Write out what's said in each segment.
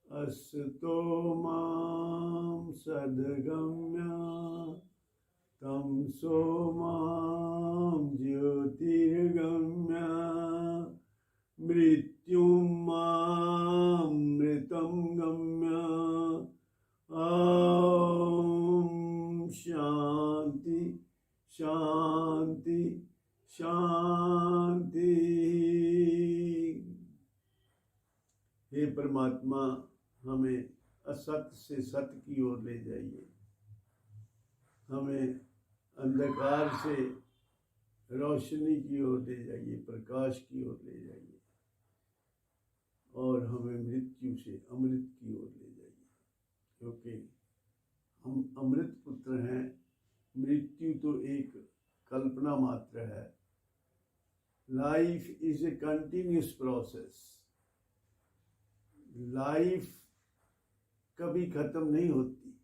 असतो मां सद्गम्य तमसो मां ज्योतिर्गम्य मृत्युं मामृतं गम्य। ॐ शांति शांति शांति। हे परमात्मा, हमें असत से सत्य की ओर ले जाइए, हमें अंधकार से रोशनी की ओर ले जाइए, प्रकाश की ओर ले जाइए, और हमें मृत्यु से अमृत की ओर ले जाइए, क्योंकि हम अमृत पुत्र हैं। मृत्यु तो एक कल्पना मात्र है। Life is a continuous process. Life कभी खत्म नहीं होती।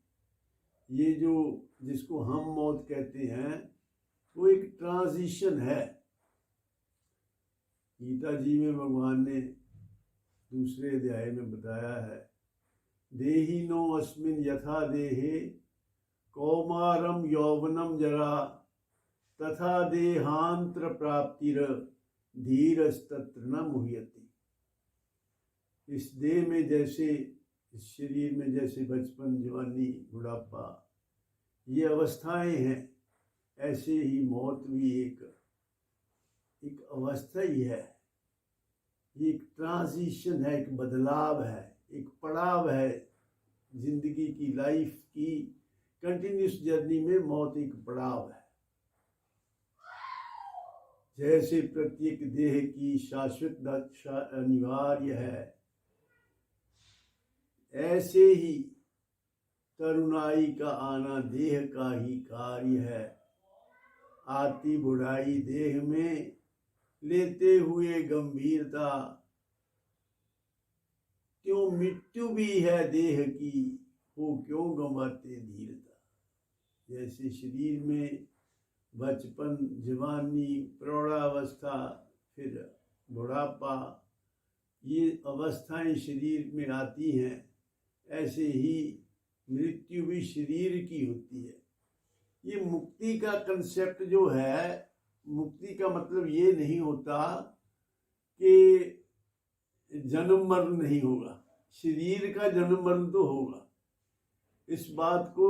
ये जो जिसको हम मौत कहते हैं वो एक ट्रांजिशन है। गीता जी में भगवान ने दूसरे अध्याय में बताया है, देहिनो अस्मिन् यथा देहे कौमारम यौवनम जरा तथा देहांतर प्राप्तिर धीरस्तत्र न मुह्यति। इस देह में जैसे, इस शरीर में जैसे बचपन, जवानी, बुढ़ापा ये अवस्थाएं हैं, ऐसे ही मौत भी एक अवस्था ही है। ये एक ट्रांजिशन है, एक बदलाव है, एक पड़ाव है जिंदगी की, लाइफ की कंटिन्यूस जर्नी में मौत एक पड़ाव है। जैसे प्रत्येक देह की शाश्वत दशा अनिवार्य है, ऐसे ही तरुणाई का आना देह का ही कार्य है। आती बुढ़ाई देह में लेते हुए गंभीरता, क्यों मृत्यु भी है देह की, हो क्यों गंवाते धीरता। जैसे शरीर में बचपन, जवानी, प्रौढ़ावस्था, फिर बुढ़ापा, ये अवस्थाएं शरीर में आती हैं, ऐसे ही मृत्यु भी शरीर की होती है। ये मुक्ति का कंसेप्ट जो है, मुक्ति का मतलब ये नहीं होता कि जन्म मरण नहीं होगा। शरीर का जन्म मरण तो होगा। इस बात को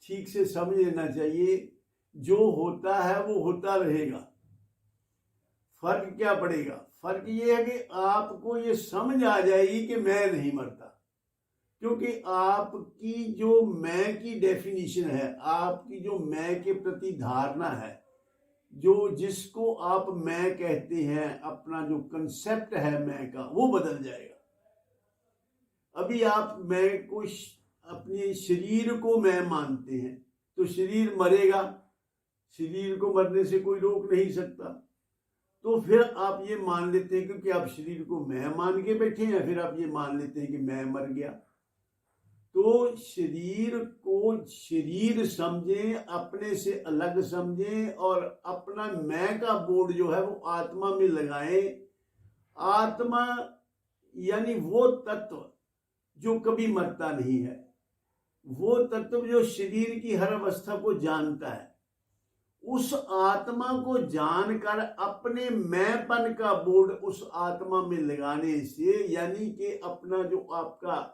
ठीक से समझ लेना चाहिए। जो होता है वो होता रहेगा। फर्क क्या पड़ेगा? फर्क ये है कि आपको ये समझ आ जाएगी कि मैं नहीं मरता, क्योंकि आपकी जो मैं की डेफिनेशन है, आपकी जो मैं के प्रति धारणा है, जो जिसको आप मैं कहते हैं, अपना जो कंसेप्ट है मैं का, वो बदल जाएगा। अभी आप मैं को, अपने शरीर को मैं मानते हैं, तो शरीर मरेगा, शरीर को मरने से कोई रोक नहीं सकता। तो फिर आप ये मान लेते हैं, क्योंकि आप शरीर को मैं मान के बैठे हैं, फिर आप ये मान लेते हैं कि मैं मर गया। तो शरीर को शरीर समझें, अपने से अलग समझें, और अपना मैं का बोर्ड जो है वो आत्मा में लगाएं। आत्मा यानी वो तत्व जो कभी मरता नहीं है, वो तत्व जो शरीर की हर अवस्था को जानता है। उस आत्मा को जानकर अपने मैंपन का बोर्ड उस आत्मा में लगाने से, यानी कि अपना जो आपका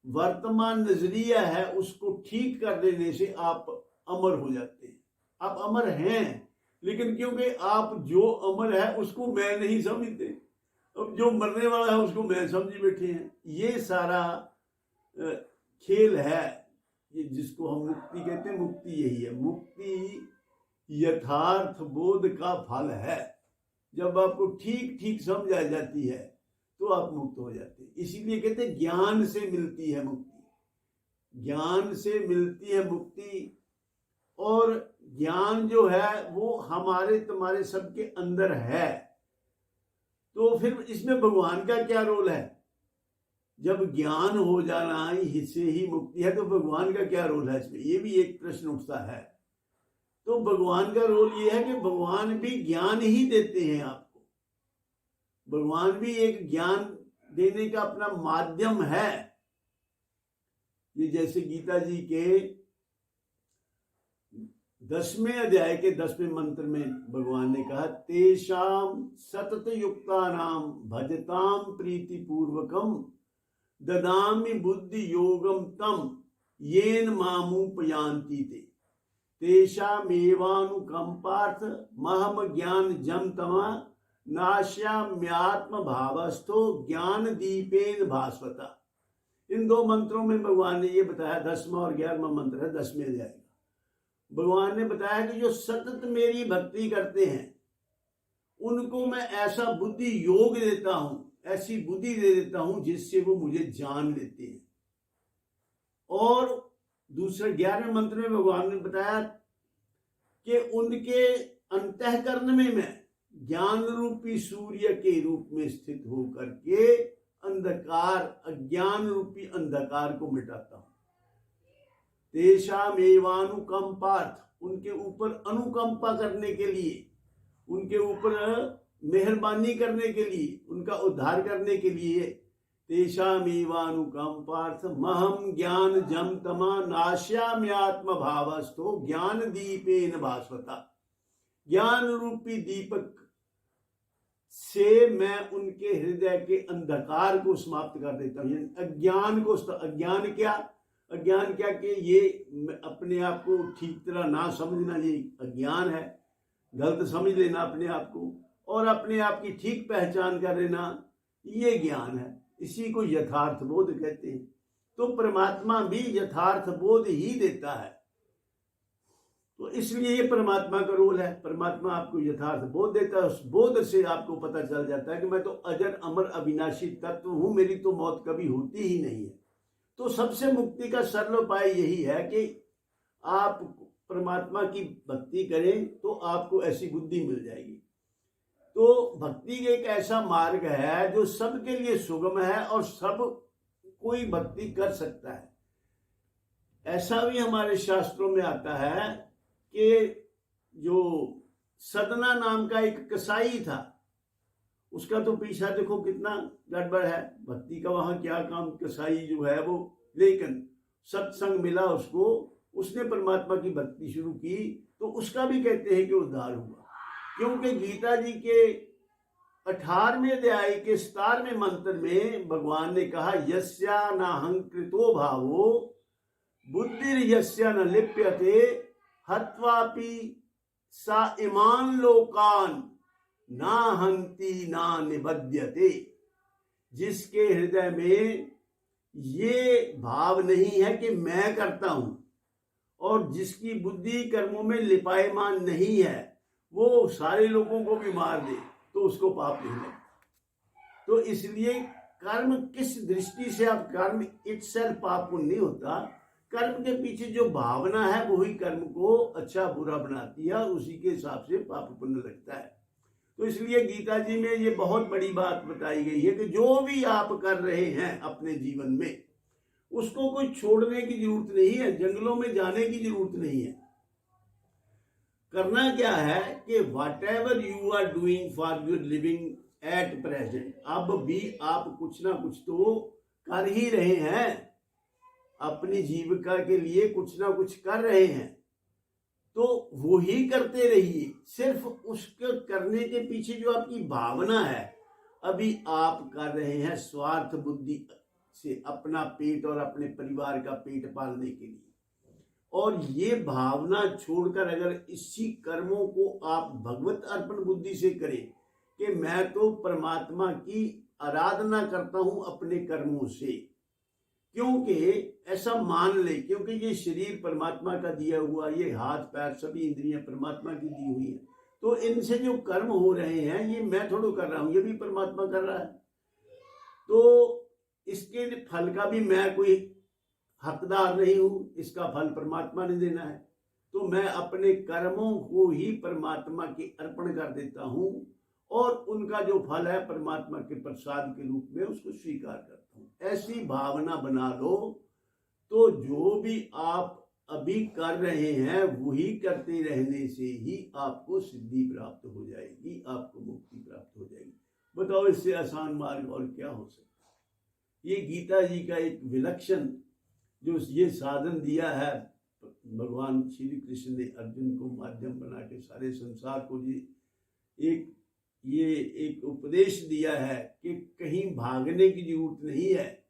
वर्तमान नजरिया है उसको ठीक कर देने से आप अमर हो जाते हैं। आप अमर हैं, लेकिन क्योंकि आप जो अमर है उसको मैं नहीं समझते, अब जो मरने वाला है उसको मैं समझे बैठे हैं। ये सारा खेल है, ये जिसको हम मुक्ति कहते हैं। मुक्ति यही है। मुक्ति यथार्थ बोध का फल है। जब आपको ठीक ठीक समझ आ जाती है तो आप मुक्त हो जाते हैं। इसीलिए कहते हैं ज्ञान से मिलती है मुक्ति। ज्ञान से मिलती है मुक्ति, और ज्ञान जो है वो हमारे तुम्हारे सबके अंदर है। तो फिर इसमें भगवान का क्या रोल है? जब ज्ञान हो जाना इससे ही मुक्ति है, तो भगवान का क्या रोल है इसमें? ये भी एक प्रश्न उठता है। तो भगवान का रोल ये है कि भगवान भी ज्ञान ही देते हैं आपको। भगवान भी एक ज्ञान देने का अपना माध्यम है। ये जैसे गीता जी के 10वें अध्याय के 10वें मंत्र में भगवान ने कहा, तेषाम सतत युक्तानाम भजताम प्रीति पूर्वकम ददामि बुद्धि योगम तम येन मामुपयान्ति ते तेषामेवानुकंपार्थ महम ज्ञान जम तमा नाश्याम्यात्म भावस्थो ज्ञान दीपेन भास्वता। इन दो मंत्रों में भगवान ने ये बताया, 10वां और 11वां मंत्र है 10वें अध्याय का। भगवान ने बताया कि जो सतत मेरी भक्ति करते हैं उनको मैं ऐसा बुद्धि योग देता हूं, ऐसी बुद्धि दे देता हूं जिससे वो मुझे जान लेते हैं। और दूसरे 11वें मंत्र में भगवान ने बताया कि उनके अंतःकरण में मैं ज्ञान रूपी सूर्य के रूप में स्थित होकर के अंधकार, अज्ञान रूपी अंधकार को मिटाता हूं। तेषामेवानुकंपार्थ, उनके ऊपर अनुकंपा करने के लिए, उनके ऊपर मेहरबानी करने के लिए, उनका उद्धार करने के लिए, तेषामेवानुकंपार्थ महम ज्ञान जम तमा नाश्याम्यात्म भावस्थो ज्ञान दीपेन भास्वता। ज्ञान रूपी दीपक से मैं उनके हृदय के अंधकार को समाप्त कर देता हूं। अज्ञान को, अज्ञान क्या, अज्ञान क्या कि ये अपने आप को ठीक तरह ना समझना, ये अज्ञान है। गलत समझ लेना अपने आप को और अपने आप की ठीक पहचान कर लेना, ये ज्ञान है। इसी को यथार्थ बोध कहते हैं। तो परमात्मा भी यथार्थ बोध ही देता है। तो इसलिए ये परमात्मा का रोल है। परमात्मा आपको यथार्थ बोध देता है। उस बोध से आपको पता चल जाता है कि मैं तो अजर अमर अविनाशी तत्व हूं, मेरी तो मौत कभी होती ही नहीं है। तो सबसे मुक्ति का सरल उपाय यही है कि आप परमात्मा की भक्ति करें तो आपको ऐसी बुद्धि मिल जाएगी। तो भक्ति एक ऐसा मार्ग है जो सबके लिए सुगम है और सब कोई भक्ति कर सकता है। ऐसा भी हमारे शास्त्रों में आता है कि जो सदना नाम का एक कसाई था, उसका तो पीछा देखो कितना गड़बड़ है। भक्ति का वहां क्या काम, कसाई जो है वो, लेकिन सत्संग मिला उसको, उसने परमात्मा की भक्ति शुरू की तो उसका भी कहते हैं कि उद्धार हुआ। क्योंकि गीता जी के 18वें अध्याय के 17वें मंत्र में भगवान ने कहा, यस्या नाहंकृतो भावो बुद्धिर यस्या न लिप्यते हत्वापि सा इमान लोकान ना हंति ना निबध्यते। जिसके हृदय में ये भाव नहीं है कि मैं करता हूं और जिसकी बुद्धि कर्मों में लिपायमान नहीं है, वो सारे लोगों को भी मार दे तो उसको पाप नहीं लगता। तो इसलिए कर्म किस दृष्टि से आप, कर्म इटसेल्फ पाप पुण्य नहीं होता। कर्म के पीछे जो भावना है वही कर्म को अच्छा बुरा बनाती है और उसी के हिसाब से पाप पुण्य लगता है। तो इसलिए गीता जी में ये बहुत बड़ी बात बताई गई है कि जो भी आप कर रहे हैं अपने जीवन में, उसको कोई छोड़ने की जरूरत नहीं है, जंगलों में जाने की जरूरत नहीं है। करना क्या है कि whatever you are doing for your living at present, अब भी आप कुछ ना कुछ तो कर ही रहे हैं, अपनी जीविका के लिए कुछ ना कुछ कर रहे हैं, तो वो ही करते रहिए। सिर्फ उसके करने के पीछे जो आपकी भावना है, अभी आप कर रहे हैं स्वार्थ बुद्धि से अपना पेट और अपने परिवार का पेट पालने के लिए, और ये भावना छोड़कर अगर इसी कर्मों को आप भगवत अर्पण बुद्धि से करें कि मैं तो परमात्मा की आराधना करता हूं अपने कर्मों से, क्योंकि ऐसा मान ले, क्योंकि ये शरीर परमात्मा का दिया हुआ, ये हाथ पैर सभी इंद्रियां परमात्मा की दी हुई है, तो इनसे जो कर्म हो रहे हैं ये मैं थोड़ा कर रहा हूं, ये भी परमात्मा कर रहा है। तो इसके फल का भी मैं कोई हकदार नहीं हूं, इसका फल परमात्मा ने देना है। तो मैं अपने कर्मों को ही परमात्मा के अर्पण कर देता हूं और उनका जो फल है परमात्मा के प्रसाद के रूप में उसको स्वीकार करता हूं। ऐसी भावना बना लो तो जो भी आप अभी कर रहे हैं वही करते रहने से ही आपको सिद्धि प्राप्त हो जाएगी, आपको मुक्ति प्राप्त हो जाएगी। बताओ इससे आसान मार्ग और क्या हो सकता है? ये गीता जी का एक विलक्षण जो ये साधन दिया है भगवान श्री कृष्ण ने अर्जुन को माध्यम बना के सारे संसार को ये एक उपदेश दिया है कि कहीं भागने की जरूरत नहीं है,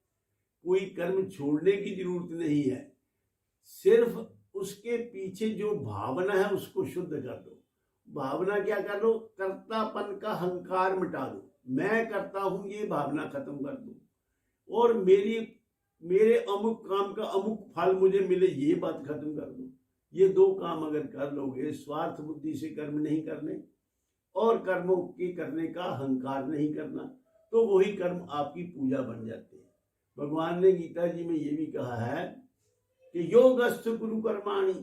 कोई कर्म छोड़ने की जरूरत नहीं है, सिर्फ उसके पीछे जो भावना है उसको शुद्ध कर दो। भावना क्या कर दो? कर्तापन का अहंकार मिटा दो, मैं करता हूं ये भावना खत्म कर दो, और मेरे अमुक काम का अमुक फल मुझे मिले ये बात खत्म कर दो। ये दो काम अगर कर लोगे, स्वार्थ बुद्धि से कर्म नहीं करने और कर्मों के करने का अहंकार नहीं करना, तो वही कर्म आपकी पूजा बन जाते हैं। भगवान ने गीता जी में ये भी कहा है कि योगस्तु कुरु कर्माणि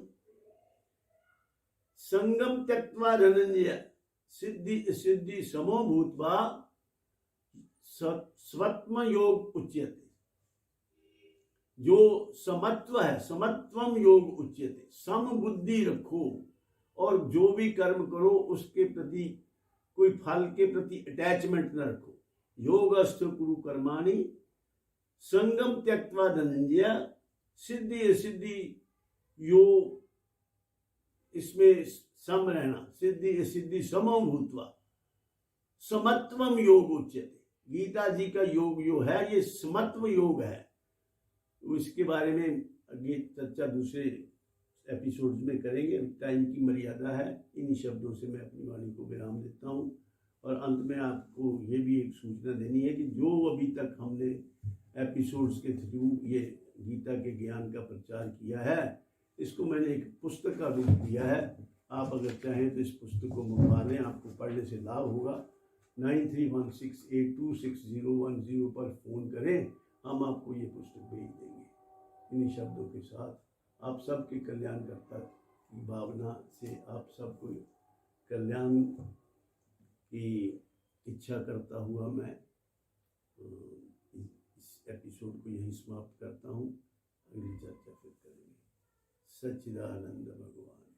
संगम त्यक्त्वा धनंजय सिद्धि समो भूत्वा स्वत्म योग उच्यते। जो समत्व है, समत्वम योग उच्यते, सम बुद्धि रखो और जो भी कर्म करो उसके प्रति कोई फल के प्रति अटैचमेंट न रखो। योगस्थ कुरु कर्माणि संगम त्यक्त्वा धनंजय सिद्धि सिद्धि योग, इसमें सम रहना, सिद्धि समो भूत्वा समत्वम योग उच्यते। गीता जी का योग जो है ये समत्व योग है। इसके बारे में आगे चर्चा दूसरे एपिसोड्स में करेंगे, टाइम की मर्यादा है। इन्हीं शब्दों से मैं अपनी वाणी को विराम देता हूँ और अंत में आपको ये भी एक सूचना देनी है कि जो अभी तक हमने एपिसोड्स के थ्रू ये गीता के ज्ञान का प्रचार किया है, इसको मैंने एक पुस्तक का रूप दिया है। आप अगर चाहें तो इस पुस्तक को मंगवा लें, आपको पढ़ने से लाभ होगा। 9316826010 पर फ़ोन करें, हम आपको ये पुस्तक भेज देंगे। इन्हीं शब्दों के साथ आप सबके कल्याणकर्ता की भावना से आप सबको कल्याण की इच्छा करता हुआ मैं इस एपिसोड को यहीं समाप्त करता हूँ। अगली चर्चा फिर करेंगे। सच्चिदानंद भगवान।